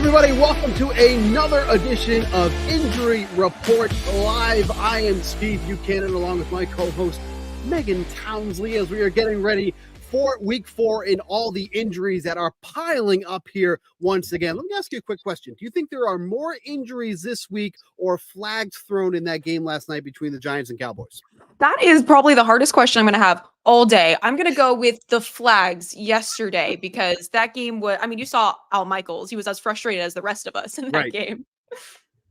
everybody? Welcome to another edition of Injury Report Live. I am Steve Buchanan along with my co-host Megan Townsley as we are getting ready for week 4 and all the injuries that are piling up here once again. Let me ask you a quick question. Do you think there are more injuries this week or flags thrown in that game last night between the Giants and Cowboys? That is probably the hardest question I'm going to have all day. I'm going to go with the flags yesterday because that game was, you saw Al Michaels. He was as frustrated as the rest of us in that game.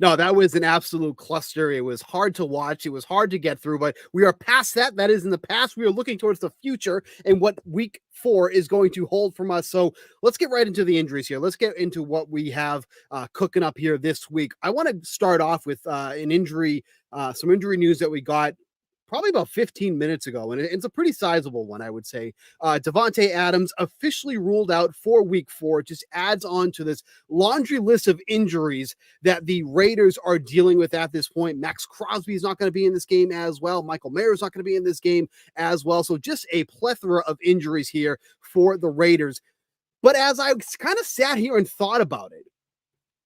No, that was an absolute cluster. It was hard to watch. It was hard to get through, but we are past that. That is in the past. We are looking towards the future and what week 4 is going to hold from us. So let's get right into the injuries here. Let's get into what we have cooking up here this week. I want to start off with some injury news that we got probably about 15 minutes ago, and it's a pretty sizable one, I would say. Devonta Adams officially ruled out for week 4. It just adds on to this laundry list of injuries that the Raiders are dealing with at this point. Max Crosby is not going to be in this game as well. Michael Mayer is not going to be in this game as well. So just a plethora of injuries here for the Raiders. But as I kind of sat here and thought about it,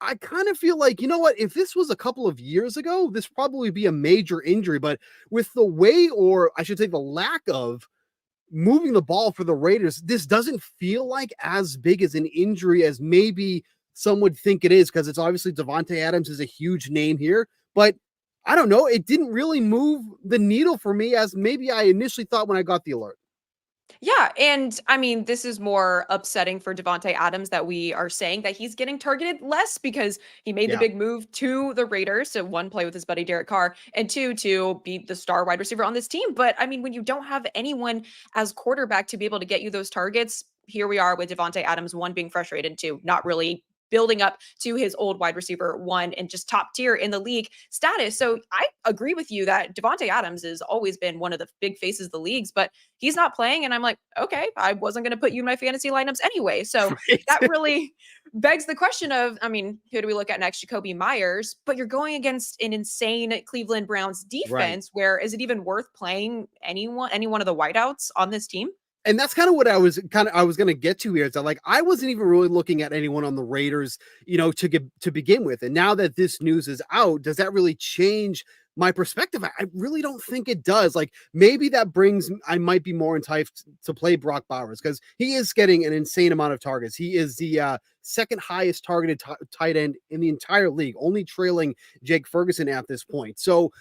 I kind of feel like, you know what, if this was a couple of years ago, this probably be a major injury, but with the way, or I should say the lack of moving the ball for the Raiders, this doesn't feel like as big as an injury as maybe some would think it is, because it's obviously Devonta Adams is a huge name here, but I don't know, it didn't really move the needle for me as maybe I initially thought when I got the alert. Yeah, and this is more upsetting for Devonta Adams that we are saying that he's getting targeted less because he made the big move to the Raiders to, 1, play with his buddy Derek Carr, and 2, to be the star wide receiver on this team. But when you don't have anyone as quarterback to be able to get you those targets, here we are with Devonta Adams, 1, being frustrated, and 2, not really building up to his old wide receiver 1 and just top tier in the league status. So I agree with you that Devonta Adams has always been one of the big faces of the leagues, but he's not playing. And I'm like, okay, I wasn't going to put you in my fantasy lineups anyway. So that really begs the question of, who do we look at next? Jacoby Myers, but you're going against an insane Cleveland Browns defense where is it even worth playing any one of the wideouts on this team? And that's kind of what I was going to get to here. It's like, I wasn't even really looking at anyone on the Raiders, to begin with. And now that this news is out, does that really change my perspective? I really don't think it does. Like, maybe that I might be more enticed to play Brock Bowers because he is getting an insane amount of targets. He is the second highest targeted tight end in the entire league, only trailing Jake Ferguson at this point. So,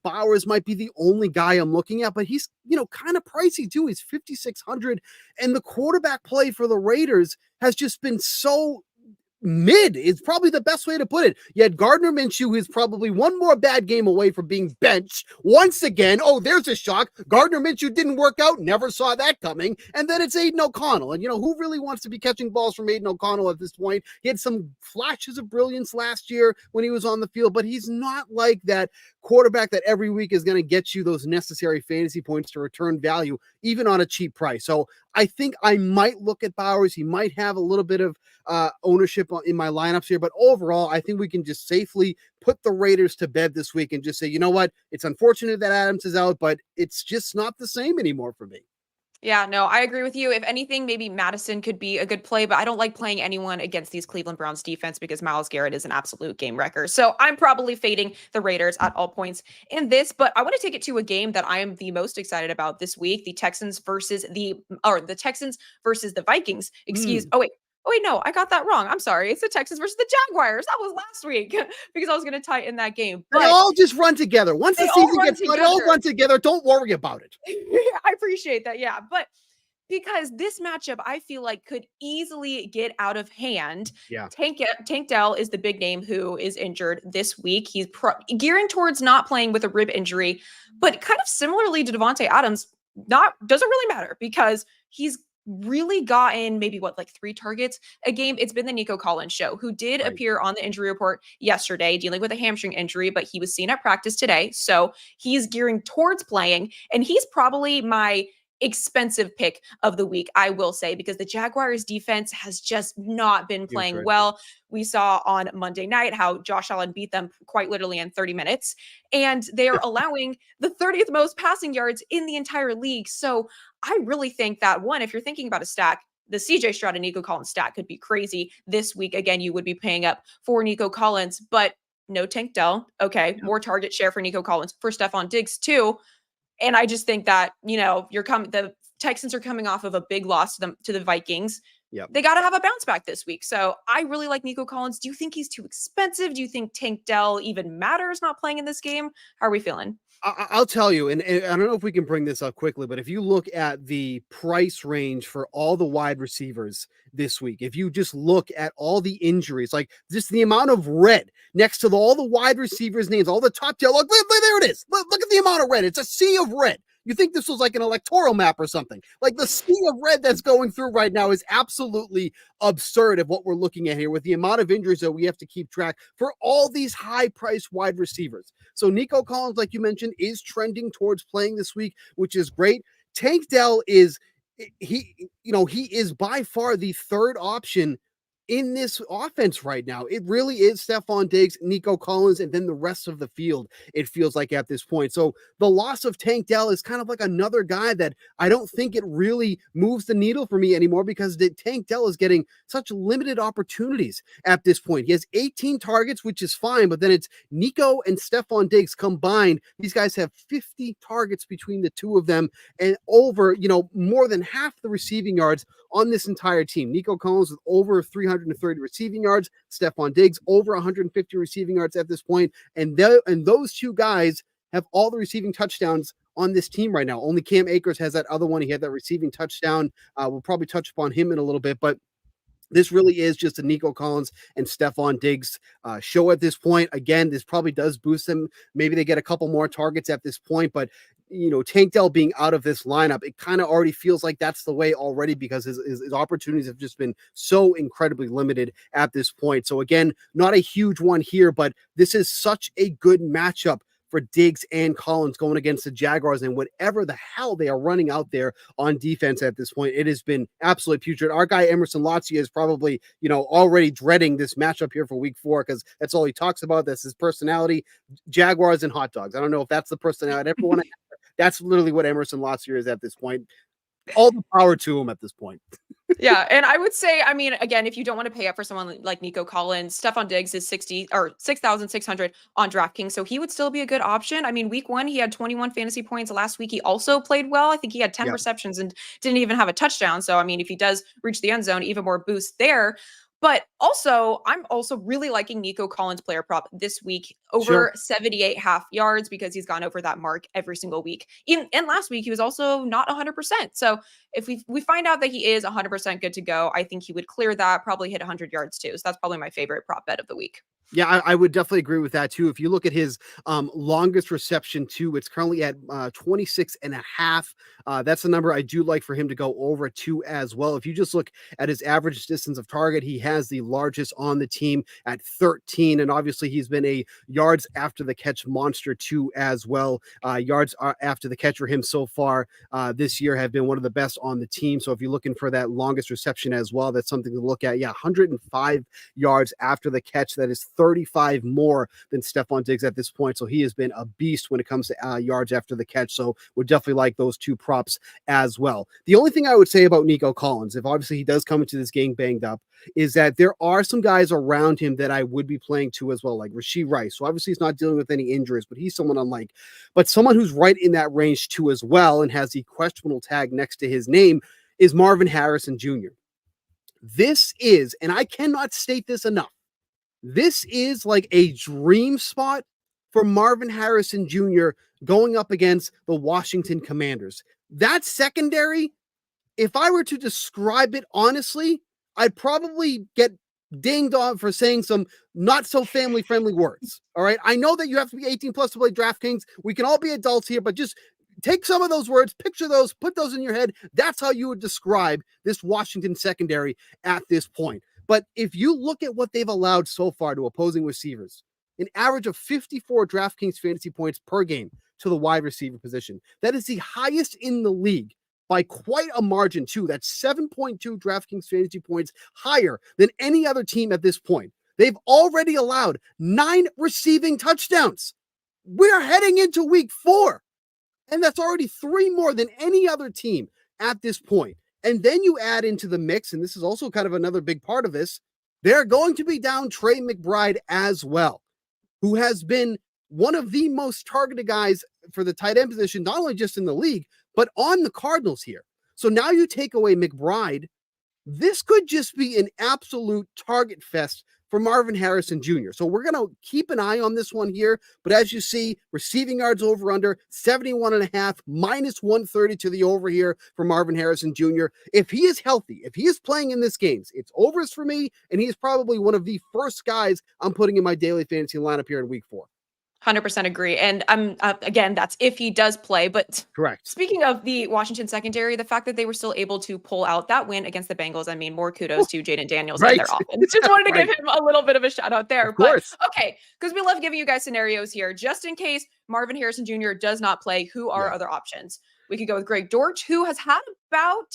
Bowers might be the only guy I'm looking at, but he's, kind of pricey too. He's 5,600, and the quarterback play for the Raiders has just been so mid. It's probably the best way to put it. Yet Gardner Minshew is probably one more bad game away from being benched once again. Oh, there's a shock. Gardner Minshew didn't work out. Never saw that coming. And then it's Aiden O'Connell. And who really wants to be catching balls from Aiden O'Connell at this point? He had some flashes of brilliance last year when he was on the field, but he's not like that quarterback that every week is going to get you those necessary fantasy points to return value, even on a cheap price. So I think I might look at Bowers. He might have a little bit of ownership in my lineups here, but overall, I think we can just safely put the Raiders to bed this week and just say, you know what? It's unfortunate that Adams is out, but it's just not the same anymore for me. Yeah, no, I agree with you. If anything, maybe Madison could be a good play, but I don't like playing anyone against these Cleveland Browns defense because Myles Garrett is an absolute game wrecker. So I'm probably fading the Raiders at all points in this, but I want to take it to a game that I am the most excited about this week, the Texans versus the Vikings. Oh, wait, no, I got that wrong. I'm sorry. It's the Texans versus the Jaguars. That was last week because I was going to tie in that game. But they all just run together. Once the season gets started, they all run together. Don't worry about it. I appreciate that. Yeah. But because this matchup, I feel like could easily get out of hand. Yeah. Tank Dell is the big name who is injured this week. He's gearing towards not playing with a rib injury, but kind of similarly to Devonta Adams, doesn't really matter because he's really gotten maybe 3 targets a game. It's been the Nico Collins show, who did appear on the injury report yesterday dealing with a hamstring injury, but he was seen at practice today. So he's gearing towards playing, and he's probably my expensive pick of the week, I will say, because the Jaguars defense has just not been playing well. We saw on Monday night how Josh Allen beat them quite literally in 30 minutes, and they are allowing the 30th most passing yards in the entire league. So I really think that, one, if you're thinking about a stack, the CJ Stroud and Nico Collins stat could be crazy this week. Again, you would be paying up for Nico Collins, but no Tank Dell. Okay. Yeah. More target share for Nico Collins, for Stephon Diggs too. And I just think that, the Texans are coming off of a big loss to the Vikings. Yep. They got to have a bounce back this week. So I really like Nico Collins. Do you think he's too expensive? Do you think Tank Dell even matters not playing in this game? How are we feeling? I'll tell you, and I don't know if we can bring this up quickly, but if you look at the price range for all the wide receivers this week, if you just look at all the injuries, like just the amount of red next to all the wide receivers' names, all the top tail, look, there it is. Look at the amount of red. It's a sea of red. You think this was like an electoral map or something. Like the sea of red that's going through right now is absolutely absurd of what we're looking at here with the amount of injuries that we have to keep track for all these high-priced wide receivers. So Nico Collins, like you mentioned, is trending towards playing this week, which is great. Tank Dell is he is by far the third option in this offense right now. It really is Stephon Diggs, Nico Collins, and then the rest of the field, it feels like at this point. So the loss of Tank Dell is kind of like another guy that I don't think it really moves the needle for me anymore because Tank Dell is getting such limited opportunities at this point. He has 18 targets, which is fine, but then it's Nico and Stephon Diggs combined. These guys have 50 targets between the two of them and over, more than half the receiving yards on this entire team. Nico Collins with over 330 receiving yards, Stephon Diggs over 150 receiving yards at this point, and those two guys have all the receiving touchdowns on this team right now. Only Cam Akers has that other one. He had that receiving touchdown. We'll probably touch upon him in a little bit, but this really is just a Nico Collins and Stephon Diggs show at this point. Again, this probably does boost them. Maybe they get a couple more targets at this point, but Tank Dell being out of this lineup, it kind of already feels like that's the way already because his opportunities have just been so incredibly limited at this point. So again, not a huge one here, but this is such a good matchup for Diggs and Collins going against the Jaguars and whatever the hell they are running out there on defense at this point. It has been absolutely putrid. Our guy Emerson Latzia is probably, already dreading this matchup here for week 4 because that's all he talks about. That's his personality, Jaguars and hot dogs. I don't know if that's the personality everyone. That's literally what Emerson Latzia is at this point. All the power to him at this point. Yeah. And I would say, again, if you don't want to pay up for someone like Nico Collins, Stephon Diggs is 6,600 on DraftKings. So he would still be a good option. Week 1, he had 21 fantasy points. Last week, he also played well. I think he had 10 receptions and didn't even have a touchdown. So, if he does reach the end zone, even more boost there. But also, I'm also really liking Nico Collins player prop this week over 78.5 yards because he's gone over that mark every single week. And last week, he was also not 100%. So if we find out that he is 100% good to go, I think he would clear that, probably hit 100 yards too. So that's probably my favorite prop bet of the week. Yeah, I would definitely agree with that too. If you look at his longest reception too, it's currently at 26 and a half. That's the number I do like for him to go over to as well. If you just look at his average distance of target, he has the largest on the team at 13. And obviously he's been a yards after the catch monster too as well. Yards after the catch for him so far this year have been one of the best on the team. So if you're looking for that longest reception as well, that's something to look at. Yeah, 105 yards after the catch. That is 35 more than Stephon Diggs at this point. So he has been a beast when it comes to yards after the catch. So we'd definitely like those two props as well. The only thing I would say about Nico Collins, if obviously he does come into this game banged up, is that there are some guys around him that I would be playing to as well, like Rashee Rice. So obviously he's not dealing with any injuries, but he's someone unlike, but someone who's right in that range too as well and has the questionable tag next to his name is Marvin Harrison Jr. This is, and I cannot state this enough, this is like a dream spot for Marvin Harrison Jr. going up against the Washington Commanders. That secondary, if I were to describe it honestly, I'd probably get dinged on for saying some not so family friendly words. All right. I know that you have to be 18 plus to play DraftKings. We can all be adults here, but just take some of those words, picture those, put those in your head. That's how you would describe this Washington secondary at this point. But if you look at what they've allowed so far to opposing receivers, an average of 54 DraftKings fantasy points per game to the wide receiver position. That is the highest in the league by quite a margin too. That's 7.2 DraftKings fantasy points higher than any other team at this point. They've already allowed 9 receiving touchdowns. We're heading into week 4, and that's already 3 more than any other team at this point. And then you add into the mix, and this is also kind of another big part of this, they're going to be down Trey McBride as well, who has been one of the most targeted guys for the tight end position, not only just in the league, but on the Cardinals here. So now you take away McBride. This could just be an absolute target fest for Marvin Harrison Jr. So we're going to keep an eye on this one here. But as you see, receiving yards over under 71.5 minus 130 to the over here for Marvin Harrison Jr. If he is healthy, if he is playing in this games, it's overs for me. And he's probably one of the first guys I'm putting in my daily fantasy lineup here in week 4. 100% agree. And again, that's if he does play. But correct. Speaking of the Washington secondary, the fact that they were still able to pull out that win against the Bengals, I mean, more kudos to Jaden Daniels and their offense. Just wanted to give him a little bit of a shout out there. But okay, because we love giving you guys scenarios here, just in case Marvin Harrison Jr. does not play. Who are other options? We could go with Greg Dortch, who has had about,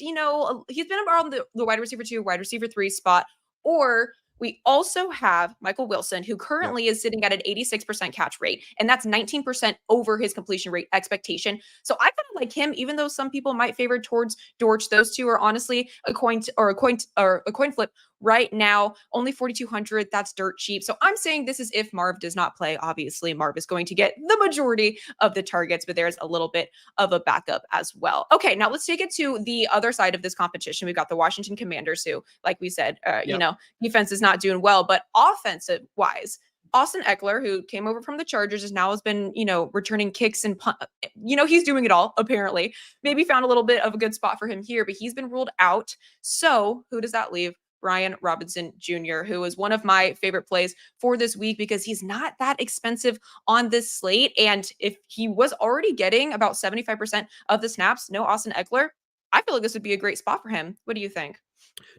he's been around the wide receiver 2, wide receiver 3 spot, or we also have Michael Wilson, who currently is sitting at an 86% catch rate, and that's 19% over his completion rate expectation. So I kind of like him, even though some people might favor towards Dortch. Those two are honestly a coin flip right now. Only 4,200. That's dirt cheap. So I'm saying this is if Marv does not play. Obviously, Marv is going to get the majority of the targets, but there's a little bit of a backup as well. Okay, now let's take it to the other side of this competition. We've got the Washington Commanders, who, like we said, defense is not doing well, but offensive wise, Austin Eckler, who came over from the Chargers, has been, returning kicks and he's doing it all, apparently. Maybe found a little bit of a good spot for him here, but he's been ruled out. So who does that leave? Brian Robinson Jr., who is one of my favorite plays for this week because he's not that expensive on this slate. And if he was already getting about 75% of the snaps, no Austin Eckler, I feel like this would be a great spot for him. What do you think?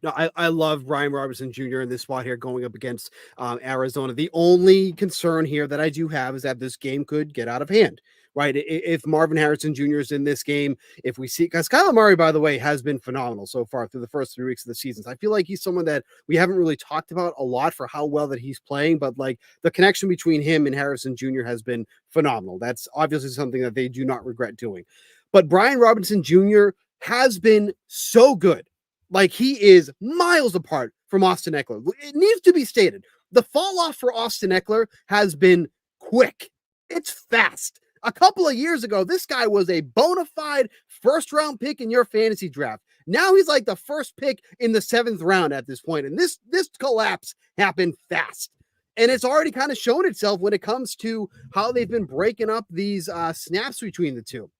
No, I love Brian Robinson Jr. in this spot here going up against Arizona. The only concern here that I do have is that this game could get out of hand, right? If Marvin Harrison Jr. is in this game, if we see, because Kyler Murray, by the way, has been phenomenal so far through the first 3 weeks of the season. So I feel like he's someone that we haven't really talked about a lot for how well that he's playing, but like the connection between him and Harrison Jr. has been phenomenal. That's obviously something that they do not regret doing. But Brian Robinson Jr. has been so good. Like he is miles apart from Austin Eckler. It needs to be stated. The fall off for Austin Eckler has been quick. It's fast. A couple of years ago, this guy was a bona fide first round pick in your fantasy draft. Now he's like the first pick in the 7th round at this point. And this collapse happened fast. And it's already kind of shown itself when it comes to how they've been breaking up these snaps between the two.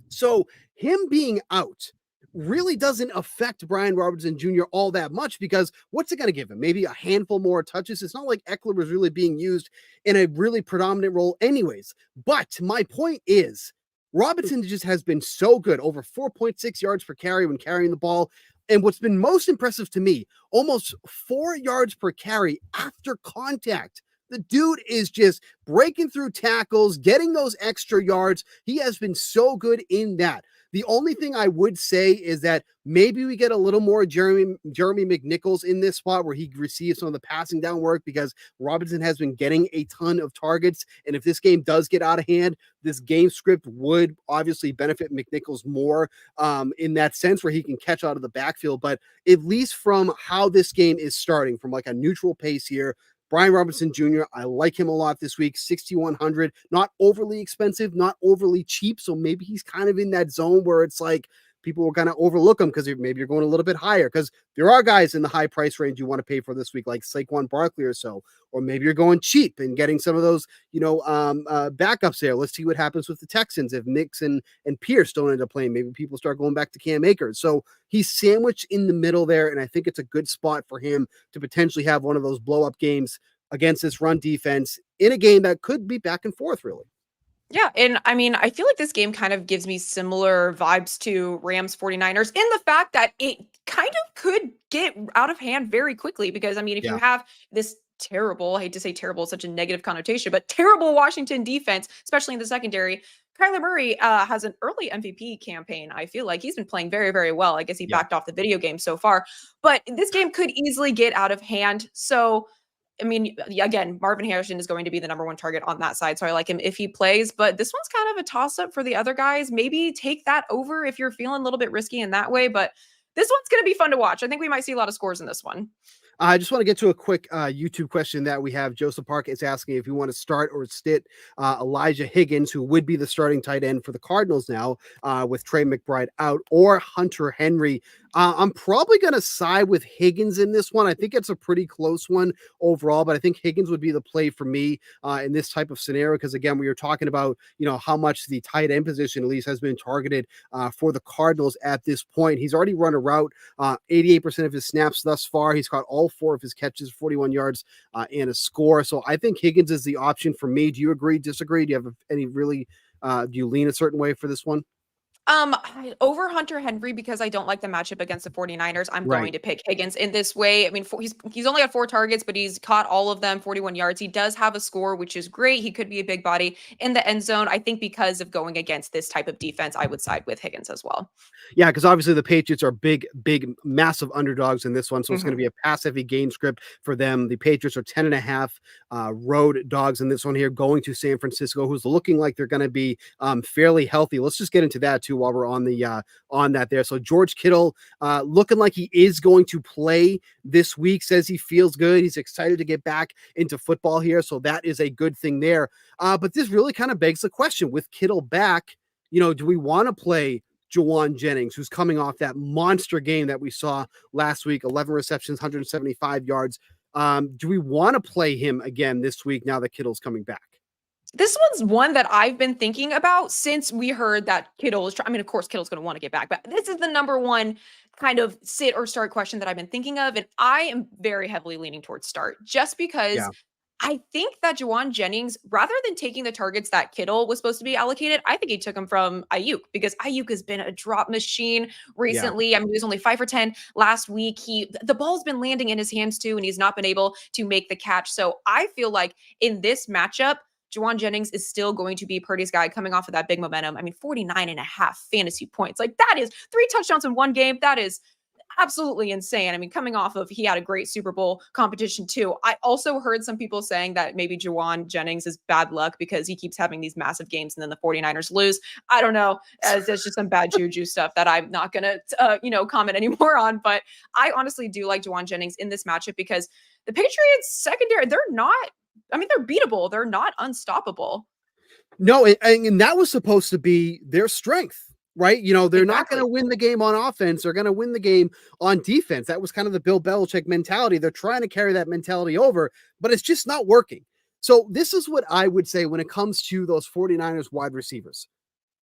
So him being out really doesn't affect Brian Robinson Jr. all that much because what's it going to give him? Maybe a handful more touches. It's not like Eckler was really being used in a really predominant role anyways. But my point is Robinson just has been so good, over 4.6 yards per carry when carrying the ball. And what's been most impressive to me, almost 4 yards per carry after contact. The dude is just breaking through tackles, getting those extra yards. He has been so good in that. The only thing I would say is that maybe we get a little more Jeremy McNichols in this spot where he receives some of the passing down work because Robinson has been getting a ton of targets. And if this game does get out of hand, this game script would obviously benefit McNichols more in that sense where he can catch out of the backfield. But at least from how this game is starting, from like a neutral pace here, Brian Robinson Jr., I like him a lot this week, 6,100, not overly expensive, not overly cheap. So maybe he's kind of in that zone where it's like people will kind of overlook him because maybe you're going a little bit higher because there are guys in the high price range you want to pay for this week, like Saquon Barkley or so, or maybe you're going cheap and getting some of those, backups there. Let's see what happens with the Texans if Mix and Pierce don't end up playing. Maybe people start going back to Cam Akers. So he's sandwiched in the middle there, and I think it's a good spot for him to potentially have one of those blow-up games against this run defense in a game that could be back and forth, really. Yeah, and I mean, I feel like this game kind of gives me similar vibes to Rams 49ers in the fact that it kind of could get out of hand very quickly because, I mean, if you have this terrible, I hate to say terrible, such a negative connotation, but terrible Washington defense, especially in the secondary, Kyler Murray has an early MVP campaign. I feel like he's been playing very, very well. I guess he backed off the video game so far, but this game could easily get out of hand. So I mean, again, Marvin Harrison is going to be the number 1 target on that side. So I like him if he plays, but this one's kind of a toss up for the other guys. Maybe take that over if you're feeling a little bit risky in that way. But this one's going to be fun to watch. I think we might see a lot of scores in this one. I just want to get to a quick YouTube question that we have. Joseph Park is asking if you want to start or sit Elijah Higgins, who would be the starting tight end for the Cardinals now with Trey McBride out, or Hunter Henry. I'm probably going to side with Higgins in this one. I think it's a pretty close one overall, but I think Higgins would be the play for me in this type of scenario because, again, we were talking about, how much the tight end position at least has been targeted for the Cardinals at this point. He's already run a route, 88% of his snaps thus far. He's caught all 4 of his catches, 41 yards and a score. So I think Higgins is the option for me. Do you agree, disagree? Do you have any really, do you lean a certain way for this one? Over Hunter Henry because I don't like the matchup against the 49ers. I'm Right. going to pick Higgins in this way. I mean, he's only got 4 targets, but he's caught all of them, 41 yards. He does have a score, which is great. He could be a big body in the end zone. I think because of going against this type of defense, I would side with Higgins as well. Yeah, because obviously the Patriots are big, massive underdogs in this one. So it's going to be a pass-heavy game script for them. The Patriots are 10.5 road dogs in this one here, going to San Francisco, who's looking like they're going to be fairly healthy. Let's just get into that too while we're on the on that there. So George Kittle looking like he is going to play this week, says he feels good. He's excited to get back into football here. So that is a good thing there. But this really kind of begs the question with Kittle back, do we want to play Juwan Jennings, who's coming off that monster game that we saw last week, 11 receptions, 175 yards. Do we want to play him again this week now that Kittle's coming back? This one's one that I've been thinking about since we heard that Kittle is I mean, of course, Kittle's going to want to get back, but this is the number one kind of sit or start question that I've been thinking of. And I am very heavily leaning towards start just because I think that Juwan Jennings, rather than taking the targets that Kittle was supposed to be allocated, I think he took them from Ayuk because Ayuk has been a drop machine recently. Yeah. I mean, he was only 5 for 10 last week. The ball's been landing in his hands too, and he's not been able to make the catch. So I feel like in this matchup, Juwan Jennings is still going to be Purdy's guy coming off of that big momentum. I mean, 49.5 fantasy points. Like that is 3 touchdowns in one game. That is absolutely insane. I mean, coming off of, he had a great Super Bowl competition too. I also heard some people saying that maybe Juwan Jennings is bad luck because he keeps having these massive games and then the 49ers lose. I don't know. There's just some bad juju stuff that I'm not going to, comment anymore on. But I honestly do like Juwan Jennings in this matchup because the Patriots secondary, they're beatable. They're not unstoppable. No, and that was supposed to be their strength. Right. They're not going to win the game on offense. They're going to win the game on defense. That was kind of the Bill Belichick mentality. They're trying to carry that mentality over, but it's just not working. So this is what I would say when it comes to those 49ers wide receivers.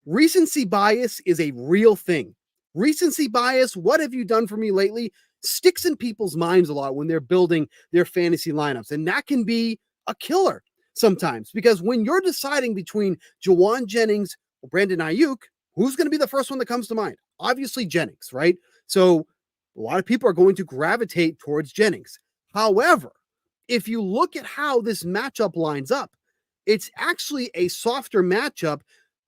Recency bias is a real thing. Recency bias, what have you done for me lately, sticks in people's minds a lot when they're building their fantasy lineups. And that can be a killer sometimes because when you're deciding between Juwan Jennings or Brandon Ayuk, who's going to be the first one that comes to mind? Obviously Jennings, right? So a lot of people are going to gravitate towards Jennings. However, if you look at how this matchup lines up, it's actually a softer matchup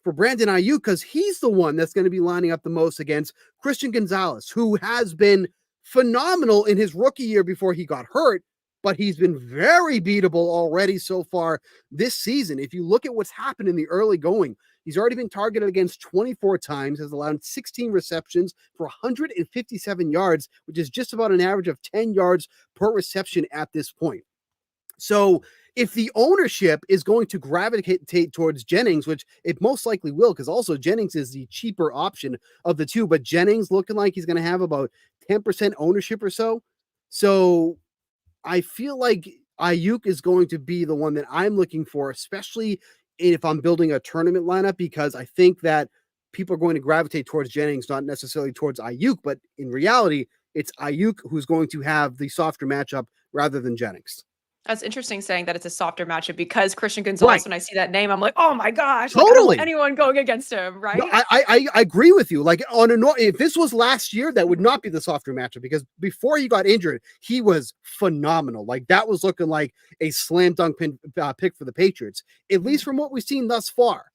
for Brandon Ayuk because he's the one that's going to be lining up the most against Christian Gonzalez, who has been phenomenal in his rookie year before he got hurt, but he's been very beatable already so far this season. If you look at what's happened in the early going, he's already been targeted against 24 times, has allowed 16 receptions for 157 yards, which is just about an average of 10 yards per reception at this point. So if the ownership is going to gravitate towards Jennings, which it most likely will, because also Jennings is the cheaper option of the two, but Jennings looking like he's going to have about 10% ownership or so. So I feel like Ayuk is going to be the one that I'm looking for, especially if I'm building a tournament lineup, because I think that people are going to gravitate towards Jennings, not necessarily towards Ayuk, but in reality, it's Ayuk who's going to have the softer matchup rather than Jennings. That's interesting saying that it's a softer matchup because Christian Gonzalez, when I see that name, I'm like, oh my gosh, totally. Like, I don't want anyone going against him, right? No, I agree with you. Like if this was last year, that would not be the softer matchup because before he got injured, he was phenomenal. Like that was looking like a slam dunk pick for the Patriots, at least from what we've seen thus far.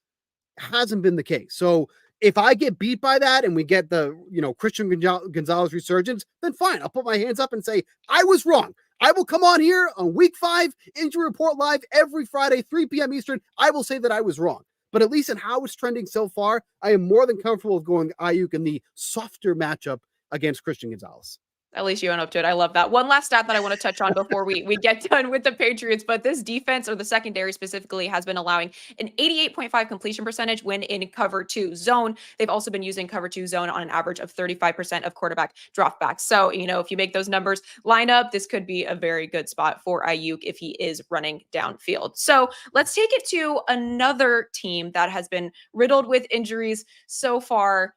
Hasn't been the case. So if I get beat by that and we get the Christian Gonzalez resurgence, then fine. I'll put my hands up and say I was wrong. I will come on here on week 5, Injury Report Live every Friday, 3 p.m. Eastern. I will say that I was wrong. But at least in how it's trending so far, I am more than comfortable with going Ayuk in the softer matchup against Christian Gonzalez. At least you went up to it. I love that. One last stat that I want to touch on before we get done with the Patriots, but this defense, or the secondary specifically, has been allowing an 88.5 completion percentage when in cover 2 zone. They've also been using cover 2 zone on an average of 35% of quarterback dropbacks. So, if you make those numbers line up, this could be a very good spot for Ayuk if he is running downfield. So let's take it to another team that has been riddled with injuries so far.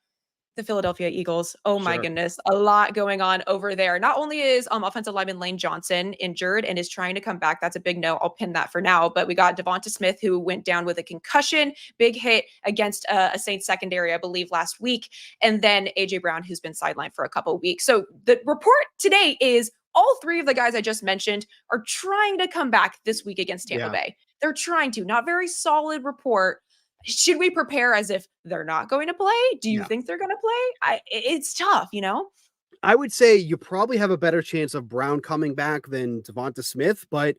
The Philadelphia Eagles. Oh my goodness. A lot going on over there. Not only is offensive lineman Lane Johnson injured and is trying to come back. That's a big no. I'll pin that for now. But we got Devonta Smith, who went down with a concussion, big hit against a Saints secondary, I believe, last week. And then AJ Brown, who's been sidelined for a couple of weeks. So the report today is all three of the guys I just mentioned are trying to come back this week against Tampa Bay. They're trying to. Not very solid report. Should we prepare as if they're not going to play? Do you think they're going to play? It's tough, I would say you probably have a better chance of Brown coming back than Devonta Smith, but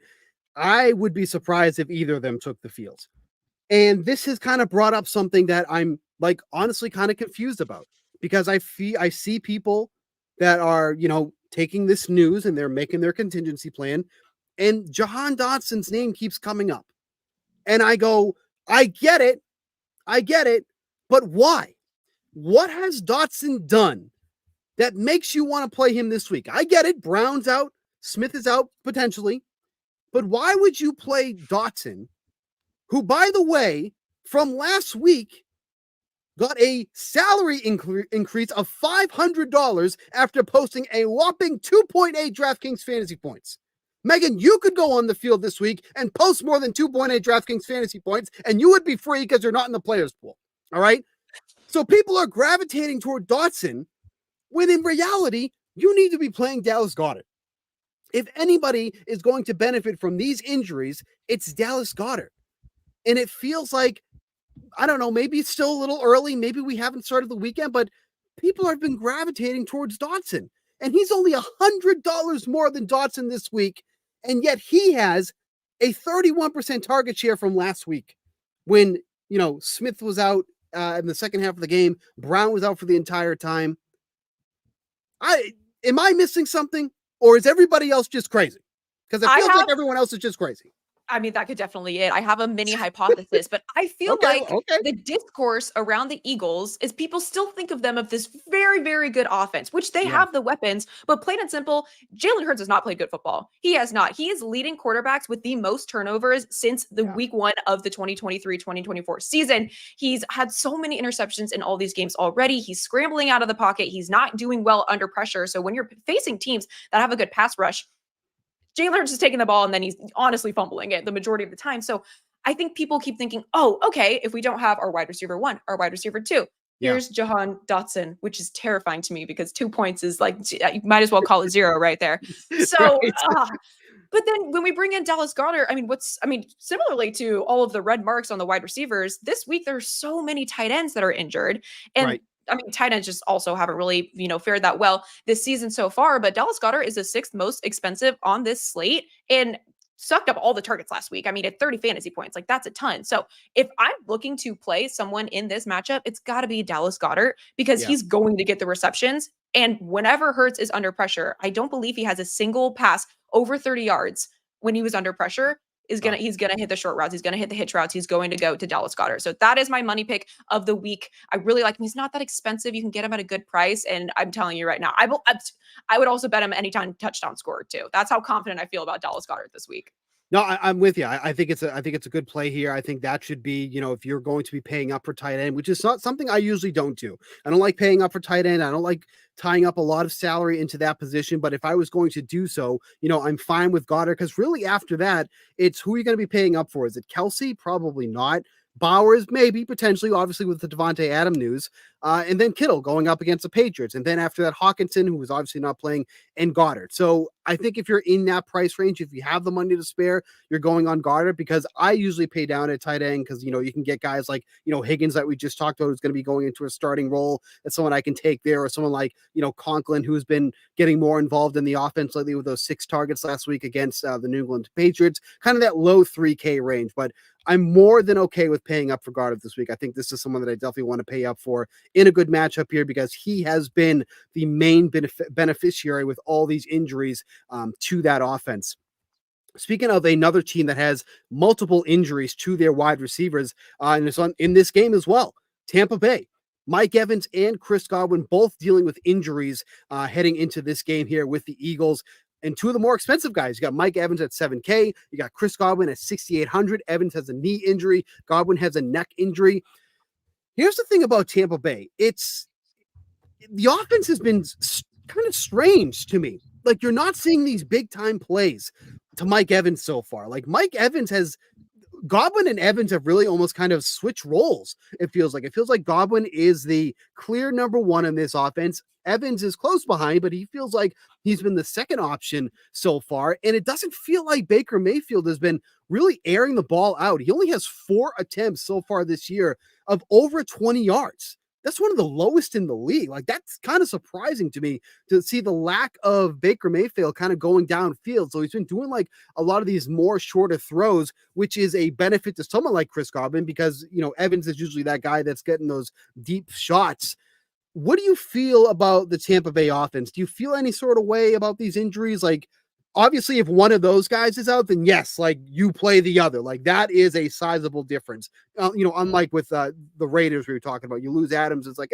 I would be surprised if either of them took the field. And this has kind of brought up something that I'm honestly kind of confused about, because I see people that are, taking this news and they're making their contingency plan, and Jahan Dotson's name keeps coming up. And I go, I get it, but why? What has Dotson done that makes you want to play him this week? I get it. Brown's out. Smith is out potentially. But why would you play Dotson, who, by the way, from last week got a salary increase of $500 after posting a whopping 2.8 DraftKings fantasy points? Megan, you could go on the field this week and post more than 2.8 DraftKings fantasy points, and you would be free because you're not in the players pool. All right? So people are gravitating toward Dotson, when in reality, you need to be playing Dallas Goedert. If anybody is going to benefit from these injuries, it's Dallas Goedert. And it feels like, I don't know, maybe it's still a little early. Maybe we haven't started the weekend, but people have been gravitating towards Dotson. And he's only $100 more than Dotson this week. And yet he has a 31% target share from last week when, Smith was out in the second half of the game. Brown was out for the entire time. Am I missing something, or is everybody else just crazy? Because it feels like everyone else is just crazy. I mean, that could definitely it. I have a mini hypothesis, but I feel the discourse around the Eagles is people still think of them of this very, very good offense, which they have the weapons, but plain and simple, Jalen Hurts has not played good football. He has not. He is leading quarterbacks with the most turnovers since the week 1 of the 2023-2024 season. He's had so many interceptions in all these games already. He's scrambling out of the pocket. He's not doing well under pressure. So when you're facing teams that have a good pass rush, Jalen Hurts is taking the ball and then he's honestly fumbling it the majority of the time. So I think people keep thinking, oh, okay, if we don't have our wide receiver 1, our wide receiver 2, here's Jahan Dotson, which is terrifying to me because 2 points is you might as well call it 0 right there. So, but then when we bring in Dallas Goedert, similarly to all of the red marks on the wide receivers, this week there's so many tight ends that are injured. And tight ends just also haven't really, fared that well this season so far, but Dallas Goedert is the 6th most expensive on this slate and sucked up all the targets last week. At 30 fantasy points, that's a ton. So if I'm looking to play someone in this matchup, it's got to be Dallas Goedert because he's going to get the receptions. And whenever Hurts is under pressure, I don't believe he has a single pass over 30 yards when he was under pressure. He's gonna hit the short routes. He's gonna hit the hitch routes. He's going to go to Dallas Goedert. So that is my money pick of the week. I really like him. He's not that expensive. You can get him at a good price. And I'm telling you right now, I would also bet him anytime touchdown scorer too. That's how confident I feel about Dallas Goedert this week. No, I'm with you. I think it's a good play here. I think that should be, if you're going to be paying up for tight end, which is not something I usually don't do. I don't like paying up for tight end. I don't like tying up a lot of salary into that position. But if I was going to do so, I'm fine with Goddard, because really after that, it's who are you going to be paying up for? Is it Kelsey? Probably not. Bowers, maybe, potentially, obviously with the Devonta Adams news, and then Kittle going up against the Patriots. And then after that, Hawkinson, who was obviously not playing, and Goddard. So I think if you're in that price range, if you have the money to spare, you're going on Goddard, because I usually pay down at tight end because, you can get guys like, Higgins that we just talked about, who's going to be going into a starting role. That's someone I can take there, or someone like, Conklin, who's been getting more involved in the offense lately with those 6 targets last week against the New England Patriots, kind of that low 3K range. But I'm more than okay with paying up for Goddard this week. I think this is someone that I definitely want to pay up for in a good matchup here because he has been the main beneficiary with all these injuries to that offense. Speaking of another team that has multiple injuries to their wide receivers, and it's in this game as well, Tampa Bay. Mike Evans and Chris Godwin both dealing with injuries heading into this game here with the Eagles. And two of the more expensive guys, you got Mike Evans at $7K, you got Chris Godwin at $6,800. Evans has a knee injury, Godwin has a neck injury. Here's the thing about Tampa Bay. The offense has been kind of strange to me. Like, you're not seeing these big time plays to Mike Evans so far. Like, Godwin and Evans have really almost kind of switched roles. It feels like Godwin is the clear number one in this offense. Evans is close behind, but he feels like he's been the second option so far. And it doesn't feel like Baker Mayfield has been really airing the ball out. He only has 4 attempts so far this year of over 20 yards. That's one of the lowest in the league. Like, that's kind of surprising to me to see the lack of Baker Mayfield kind of going downfield. So he's been doing like a lot of these more shorter throws, which is a benefit to someone like Chris Godwin because, Evans is usually that guy that's getting those deep shots. What do you feel about the Tampa Bay offense? Do you feel any sort of way about these injuries? Like, obviously, if one of those guys is out, then yes, like you play the other. Like that is a sizable difference. Unlike with the Raiders we were talking about, you lose Adams, it's like,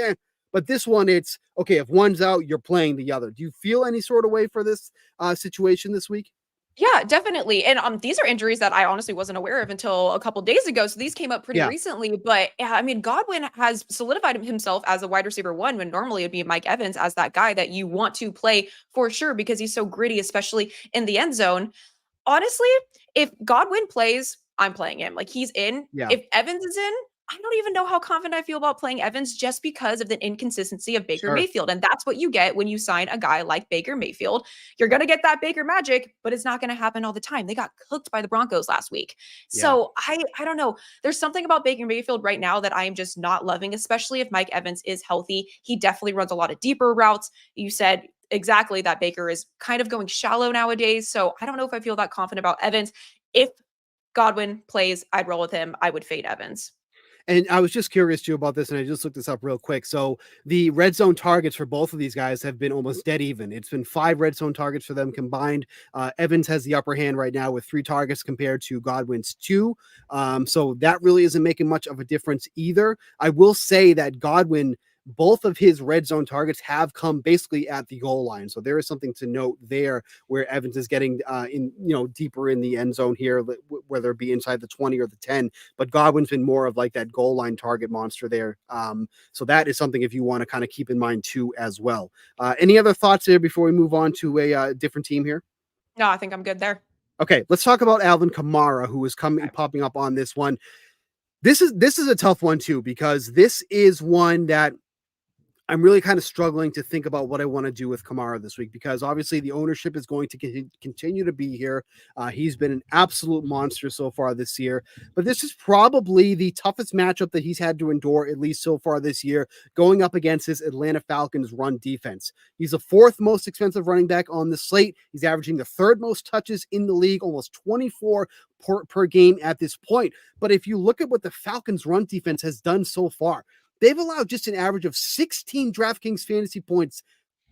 but this one, it's okay. If one's out, you're playing the other. Do you feel any sort of way for this situation this week? Yeah, definitely. And these are injuries that I honestly wasn't aware of until a couple days ago. So these came up pretty recently. But yeah, I mean, Godwin has solidified himself as a wide receiver one when normally it'd be Mike Evans as that guy that you want to play for sure because he's so gritty, especially in the end zone. Honestly, if Godwin plays, I'm playing him. Like he's in. Yeah. If Evans is in, I don't even know how confident I feel about playing Evans just because of the inconsistency of Baker Mayfield. And that's what you get when you sign a guy like Baker Mayfield. You're going to get that Baker magic, but it's not going to happen all the time. They got cooked by the Broncos last week. So I don't know. There's something about Baker Mayfield right now that I am just not loving, especially if Mike Evans is healthy. He definitely runs a lot of deeper routes. You said exactly that Baker is kind of going shallow nowadays. So I don't know if I feel that confident about Evans. If Godwin plays, I'd roll with him. I would fade Evans. And I was just curious too about this, and I just looked this up real quick. So the red zone targets for both of these guys have been almost dead even. It's been 5 red zone targets for them combined. Evans has the upper hand right now with 3 targets compared to Godwin's 2. So that really isn't making much of a difference either. I will say that Godwin, both of his red zone targets have come basically at the goal line. So there is something to note there where Evans is getting deeper in the end zone here, whether it be inside the 20 or the 10, but Godwin's been more of like that goal line target monster there. So that is something if you want to kind of keep in mind too, as well. Any other thoughts there before we move on to a different team here? No, I think I'm good there. Okay. Let's talk about Alvin Kamara, who is popping up on this one. This is a tough one too, because this is one that I'm really kind of struggling to think about what I want to do with Kamara this week because obviously the ownership is going to continue to be here. He's been an absolute monster so far this year, but this is probably the toughest matchup that he's had to endure, at least so far this year, going up against his Atlanta Falcons run defense. He's the 4th most expensive running back on the slate. He's averaging the 3rd most touches in the league, almost 24 per game at this point. But if you look at what the Falcons run defense has done so far, they've allowed just an average of 16 DraftKings fantasy points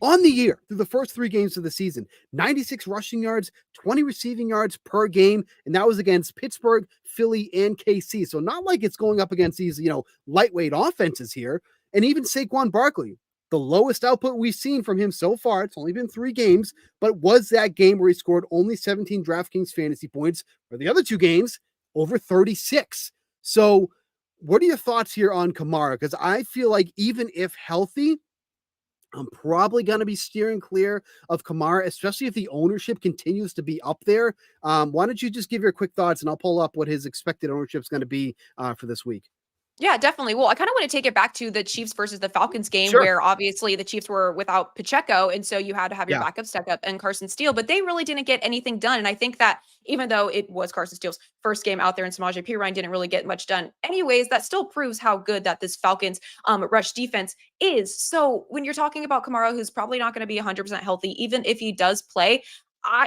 on the year through the first 3 games of the season. 96 rushing yards, 20 receiving yards per game, and that was against Pittsburgh, Philly, and KC. So not like it's going up against these, lightweight offenses here. And even Saquon Barkley, the lowest output we've seen from him so far, it's only been 3 games, but was that game where he scored only 17 DraftKings fantasy points. For the other 2 games, over 36. So what are your thoughts here on Kamara? Because I feel like even if healthy, I'm probably going to be steering clear of Kamara, especially if the ownership continues to be up there. Why don't you just give your quick thoughts and I'll pull up what his expected ownership is going to be for this week. Yeah, definitely. Well, I kind of want to take it back to the Chiefs versus the Falcons game where obviously the Chiefs were without Pacheco. And so you had to have your backup step up and Carson Steele, but they really didn't get anything done. And I think that even though it was Carson Steele's first game out there and Samaje Perine didn't really get much done anyways, that still proves how good that this Falcons rush defense is. So when you're talking about Kamara, who's probably not going to be 100% healthy, even if he does play,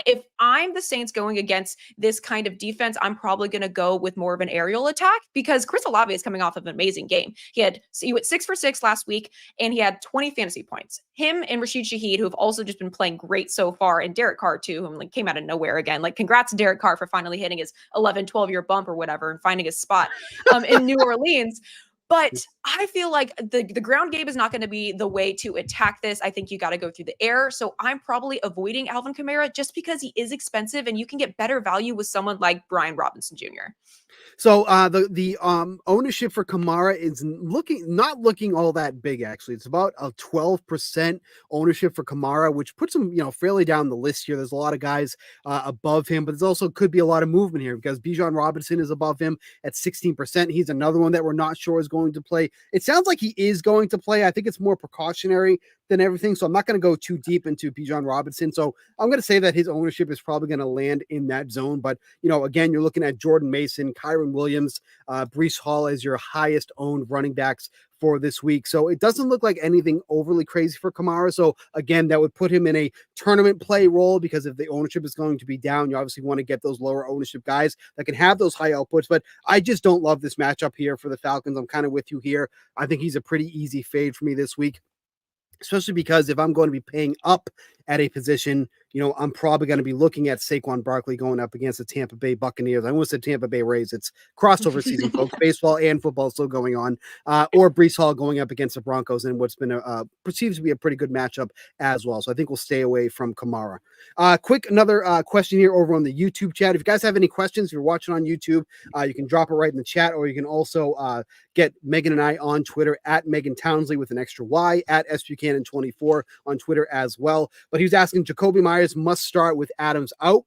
if I'm the Saints going against this kind of defense, I'm probably going to go with more of an aerial attack because Chris Olave is coming off of an amazing game. He went 6 for 6 last week and he had 20 fantasy points. Him and Rashid Shaheed, who have also just been playing great so far, and Derek Carr too, who like came out of nowhere again. Like congrats to Derek Carr for finally hitting his 11, 12-year bump or whatever and finding his spot in New Orleans. But I feel like the ground game is not going to be the way to attack this. I think you got to go through the air. So I'm probably avoiding Alvin Kamara just because he is expensive and you can get better value with someone like Brian Robinson Jr. So the ownership for Kamara is not looking all that big, actually. It's about a 12% ownership for Kamara, which puts him, fairly down the list here. There's a lot of guys above him, but there's also could be a lot of movement here because Bijan Robinson is above him at 16%. He's another one that we're not sure is going to play. It sounds like he is going to play. I think it's more precautionary than everything. So I'm not going to go too deep into Bijan Robinson. So I'm going to say that his ownership is probably going to land in that zone. But, again, you're looking at Jordan Mason, Kyron Williams, Breece Hall as your highest owned running backs for this week. So it doesn't look like anything overly crazy for Kamara. So again, that would put him in a tournament play role because if the ownership is going to be down, you obviously want to get those lower ownership guys that can have those high outputs. But I just don't love this matchup here for the Falcons. I'm kind of with you here. I think he's a pretty easy fade for me this week, especially because if I'm going to be paying up at a position, I'm probably going to be looking at Saquon Barkley going up against the Tampa Bay Buccaneers. I almost said Tampa Bay Rays. It's crossover season, folks. Baseball and football still going on. Or Breece Hall going up against the Broncos in what's been perceived to be a pretty good matchup as well. So I think we'll stay away from Kamara. Another question here over on the YouTube chat. If you guys have any questions, if you're watching on YouTube, you can drop it right in the chat, or you can also get Megan and I on Twitter at Megan Townsley with an extra Y, at SBuchanan24 on Twitter as well. But he was asking, Jacoby Myers must start with Adams out.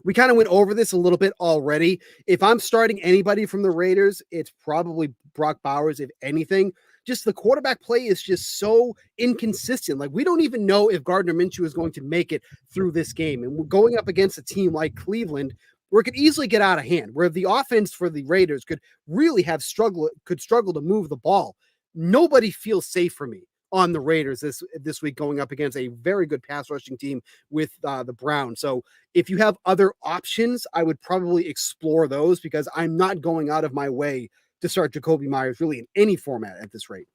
We kind of went over this a little bit already. If I'm starting anybody from the Raiders, it's probably Brock Bowers, if anything. Just the quarterback play is just so inconsistent. Like, we don't even know if Gardner Minshew is going to make it through this game. And we're going up against a team like Cleveland, where it could easily get out of hand, where the offense for the Raiders could really struggle to move the ball. Nobody feels safe for me on the Raiders this week going up against a very good pass rushing team with the Browns. So if you have other options, I would probably explore those because I'm not going out of my way to start Jacoby Myers really in any format at this rate.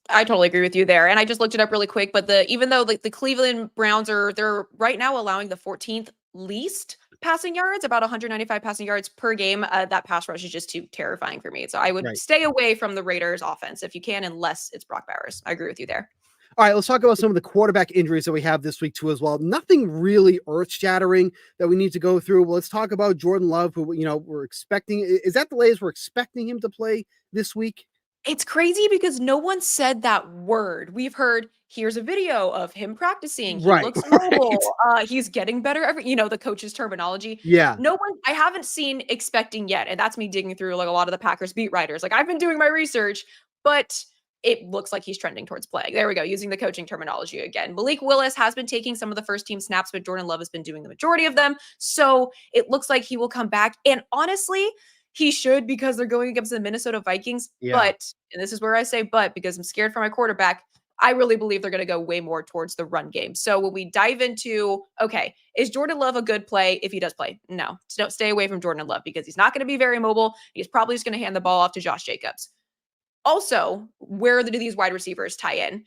I totally agree with you there. And I just looked it up really quick, but even though the Cleveland Browns they're right now allowing the 14th least passing yards, about 195 passing yards per game, that pass rush is just too terrifying for me. So I would stay away from the Raiders offense if you can, unless it's Brock Bowers. I agree with you there. All right, let's talk about some of the quarterback injuries that we have this week too as well. Nothing really earth-shattering that we need to go through. Well, let's talk about Jordan Love, who we're expecting. Is that the latest we're expecting him to play this week? It's crazy because no one said that word. We've heard, here's a video of him practicing. He looks mobile. He's getting better the coach's terminology. Yeah. No one, I haven't seen expecting yet. And that's me digging through like a lot of the Packers beat writers. Like, I've been doing my research, but it looks like he's trending towards playing. There we go. Using the coaching terminology again. Malik Willis has been taking some of the first team snaps, but Jordan Love has been doing the majority of them. So it looks like he will come back. And honestly, he should, because they're going against the Minnesota Vikings. Yeah. But, and this is where I say but, because I'm scared for my quarterback, I really believe they're going to go way more towards the run game. So when we dive into, okay, is Jordan Love a good play if he does play? No, don't stay away from Jordan Love because he's not going to be very mobile. He's probably just going to hand the ball off to Josh Jacobs. Also, where do these wide receivers tie in?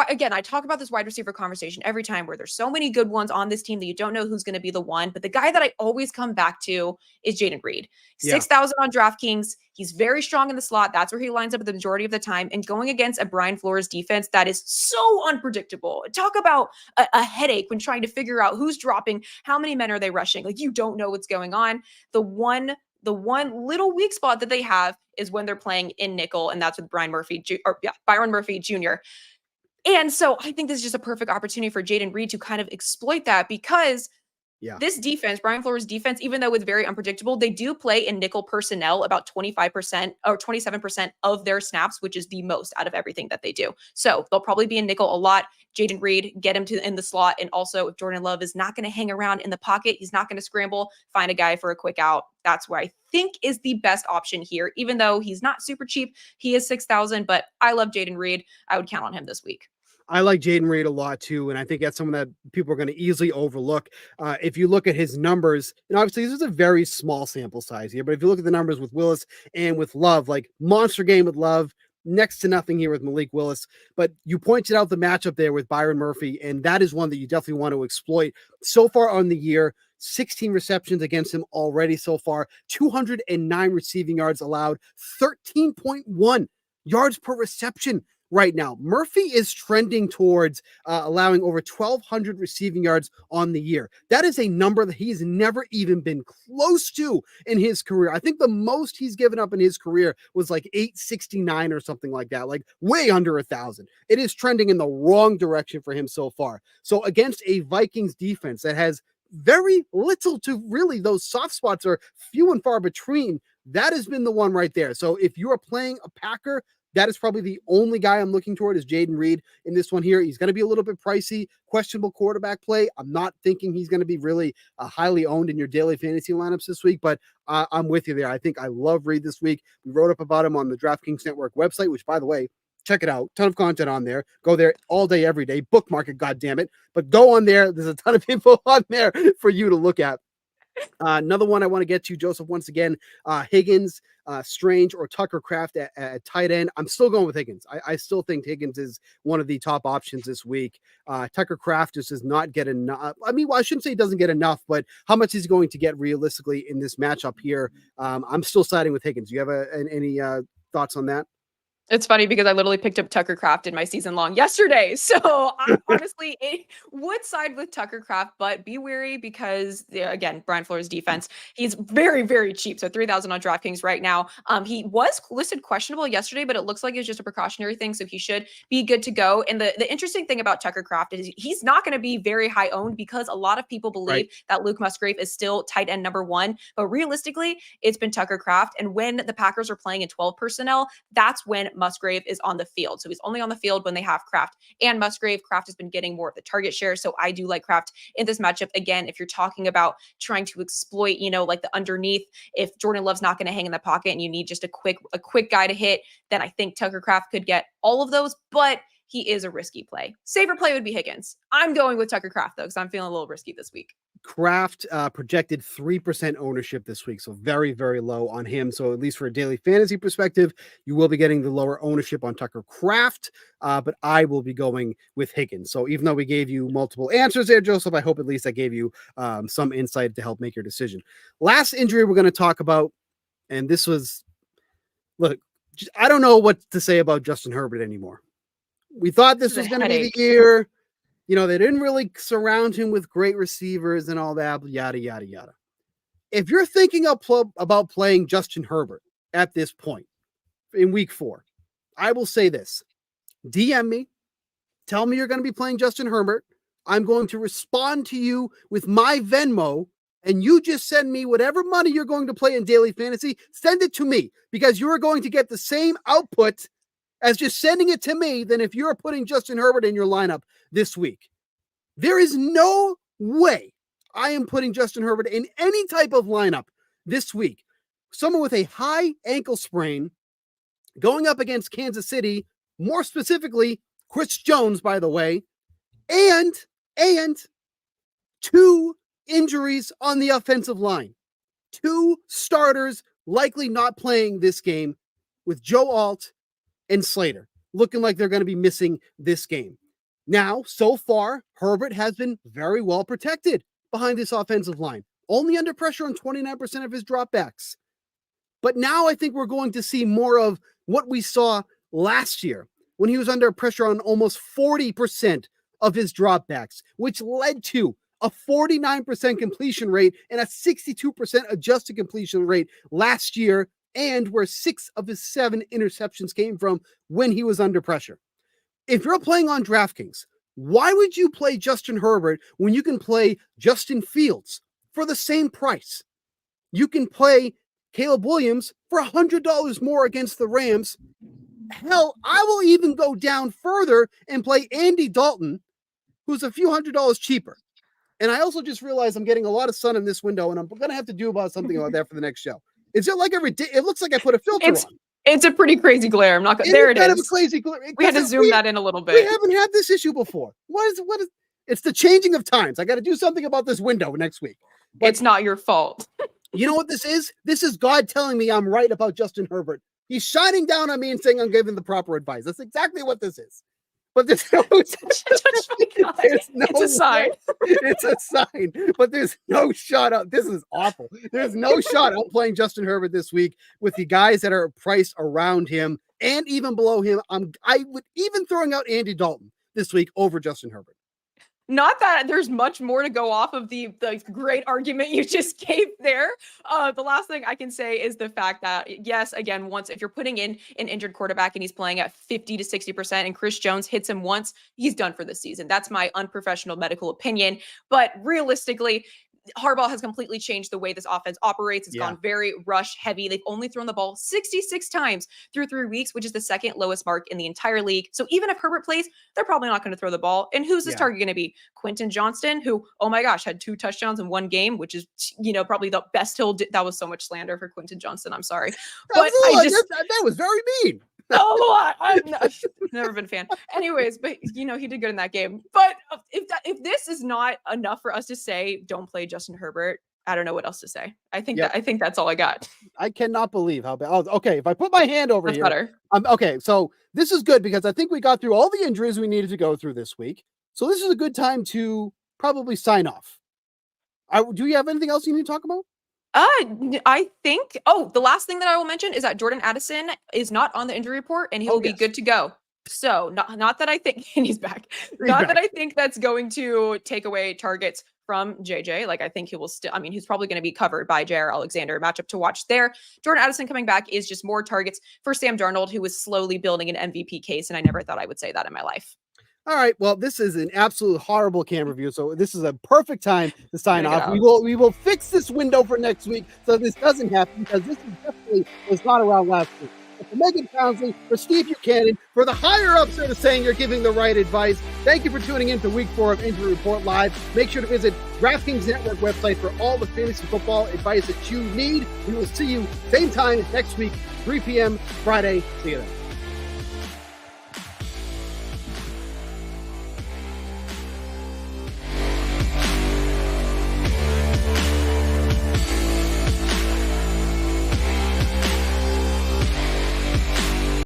Again, I talk about this wide receiver conversation every time where there's so many good ones on this team that you don't know who's going to be the one. But the guy that I always come back to is Jaden Reed. 6,000 on DraftKings. He's very strong in the slot. That's where he lines up the majority of the time. And going against a Brian Flores defense that is so unpredictable. Talk about a headache when trying to figure out who's dropping, how many men are they rushing. Like, you don't know what's going on. The one little weak spot that they have is when they're playing in nickel, and that's with Byron Murphy Jr. And so I think this is just a perfect opportunity for Jaden Reed to kind of exploit that because this defense, Brian Flores' defense, even though it's very unpredictable, they do play in nickel personnel about 25% or 27% of their snaps, which is the most out of everything that they do. So they'll probably be in nickel a lot. Jaden Reed, get him in the slot. And also, if Jordan Love is not going to hang around in the pocket, he's not going to scramble, find a guy for a quick out. That's where I think is the best option here. Even though he's not super cheap, he is 6,000, but I love Jaden Reed. I would count on him this week. I like Jaden Reed a lot too, and I think that's someone that people are going to easily overlook. If you look at his numbers, and obviously this is a very small sample size here, but if you look at the numbers with Willis and with Love, like monster game with Love, next to nothing here with Malik Willis. But you pointed out the matchup there with Byron Murphy, and that is one that you definitely want to exploit. So far on the year, 16 receptions against him already so far, 209 receiving yards allowed, 13.1 yards per reception right now. Murphy is trending towards allowing over 1,200 receiving yards on the year. That is a number that he's never even been close to in his career. I think the most he's given up in his career was like 869 or something like that, like way under 1,000. It is trending in the wrong direction for him so far. So against a Vikings defense that has very little to really, those soft spots are few and far between. That has been the one right there. So if you are playing a Packer, that is probably the only guy I'm looking toward is Jaden Reed in this one here. He's going to be a little bit pricey, questionable quarterback play. I'm not thinking he's going to be really highly owned in your daily fantasy lineups this week, but I'm with you there. I think I love Reed this week. We wrote up about him on the DraftKings Network website, which, by the way, check it out. Ton of content on there. Go there all day, every day. Bookmark it, goddammit. But go on there. There's a ton of info on there for you to look at. Another one I want to get to, Joseph, once again, Higgins, Strange, or Tucker Kraft at tight end. I'm still going with Higgins. I still think Higgins is one of the top options this week. Tucker Kraft just does not get enough. I mean, well, I shouldn't say he doesn't get enough, but how much is he going to get realistically in this matchup here? I'm still siding with Higgins. Do you have any thoughts on that? It's funny because I literally picked up Tucker Kraft in my season long yesterday. So I honestly would side with Tucker Kraft, but be wary because, again, Brian Flores' defense, he's very, very cheap. So 3,000 on DraftKings right now. He was listed questionable yesterday, but it looks like it's just a precautionary thing. So he should be good to go. And the interesting thing about Tucker Kraft is he's not going to be very high owned because a lot of people believe that Luke Musgrave is still tight end number one. But realistically, it's been Tucker Kraft. And when the Packers are playing in 12 personnel, that's when Musgrave is on the field. So he's only on the field when they have Kraft and Musgrave. Kraft has been getting more of the target share. So I do like Kraft in this matchup. Again, if you're talking about trying to exploit, like the underneath, if Jordan Love's not going to hang in the pocket and you need just a quick guy to hit, then I think Tucker Kraft could get all of those, but he is a risky play. Safer play would be Higgins. I'm going with Tucker Kraft though, because I'm feeling a little risky this week. Kraft projected 3% ownership this week, so very, very low on him. So at least for a daily fantasy perspective, you will be getting the lower ownership on Tucker Kraft, but I will be going with Higgins. So even though we gave you multiple answers there, Joseph, I hope at least I gave you some insight to help make your decision. Last injury we're going to talk about, and this was, look, I don't know what to say about Justin Herbert anymore. We thought this was going to be the year. They didn't really surround him with great receivers and all that, yada, yada, yada. If you're thinking about playing Justin Herbert at this point in week 4, I will say this. DM me. Tell me you're going to be playing Justin Herbert. I'm going to respond to you with my Venmo, and you just send me whatever money you're going to play in daily fantasy. Send it to me because you are going to get the same output as just sending it to me than if you're putting Justin Herbert in your lineup this week. There is no way I am putting Justin Herbert in any type of lineup this week. Someone with a high ankle sprain going up against Kansas City, more specifically, Chris Jones, by the way, and 2 injuries on the offensive line. 2 starters likely not playing this game with Joe Alt and Slater, looking like they're going to be missing this game. Now, so far, Herbert has been very well protected behind this offensive line, only under pressure on 29% of his dropbacks. But now I think we're going to see more of what we saw last year when he was under pressure on almost 40% of his dropbacks, which led to a 49% completion rate and a 62% adjusted completion rate last year, and where 6 of his 7 interceptions came from when he was under pressure. If you're playing on DraftKings, why would you play Justin Herbert when you can play Justin Fields for the same price? You can play Caleb Williams for $100 more against the Rams. Hell, I will even go down further and play Andy Dalton, who's a few $100 cheaper. And I also just realized I'm getting a lot of sun in this window, and I'm going to have to do something about that for the next show. Is it like every day? It looks like I put a filter on. It's a pretty crazy glare. I'm not going to. There it kind is. Of a crazy glare. We had to zoom that in a little bit. We haven't had this issue before. What is it's the changing of times. I got to do something about this window next week. But it's not your fault. You know what this is? This is God telling me I'm right about Justin Herbert. He's shining down on me and saying I'm giving the proper advice. That's exactly what this is. But there's no, it's a sign. It's a sign. But there's no shot up. This is awful. There's no shot out playing Justin Herbert this week with the guys that are priced around him and even below him. I would even throwing out Andy Dalton this week over Justin Herbert. Not that there's much more to go off of the great argument you just gave there. The last thing I can say is the fact that, yes, again, once if you're putting in an injured quarterback and he's playing at 50 to 60% and Chris Jones hits him once, he's done for the season. That's my unprofessional medical opinion. But realistically, Harbaugh has completely changed the way this offense operates. It's gone very rush heavy. They've only thrown the ball 66 times through 3 weeks, which is the second lowest mark in the entire league. So even if Herbert plays, they're probably not going to throw the ball. And who's this target going to be? Quentin Johnston, who, oh my gosh, had 2 touchdowns in 1 game, which is, probably the best he'll do. That was so much slander for Quentin Johnston. I'm sorry. But that was very mean. I've never been a fan. Anyways, but he did good in that game. But if this is not enough for us to say don't play Justin Herbert, I don't know what else to say. I think that's all I got. I cannot believe how bad. Oh, okay, if I put my hand over that's here, better. Okay. So this is good because I think we got through all the injuries we needed to go through this week. So this is a good time to probably sign off. Do you have anything else you need to talk about? I think, the last thing that I will mention is that Jordan Addison is not on the injury report and he will be good to go. So not that I think, and he's back. That I think that's going to take away targets from JJ. Like I think he will still, he's probably going to be covered by Jair Alexander. Matchup to watch there. Jordan Addison coming back is just more targets for Sam Darnold, who was slowly building an MVP case. And I never thought I would say that in my life. All right. Well, this is an absolute horrible cam review, so this is a perfect time to sign off. We will fix this window for next week so this doesn't happen because this definitely was not around last week. But for Megan Townsley, for Steve Buchanan, for the higher ups that are saying you're giving the right advice, thank you for tuning in to Week 4 of Injury Report Live. Make sure to visit DraftKings Network website for all the fantasy football advice that you need. We will see you same time next week, 3 p.m. Friday. See you then.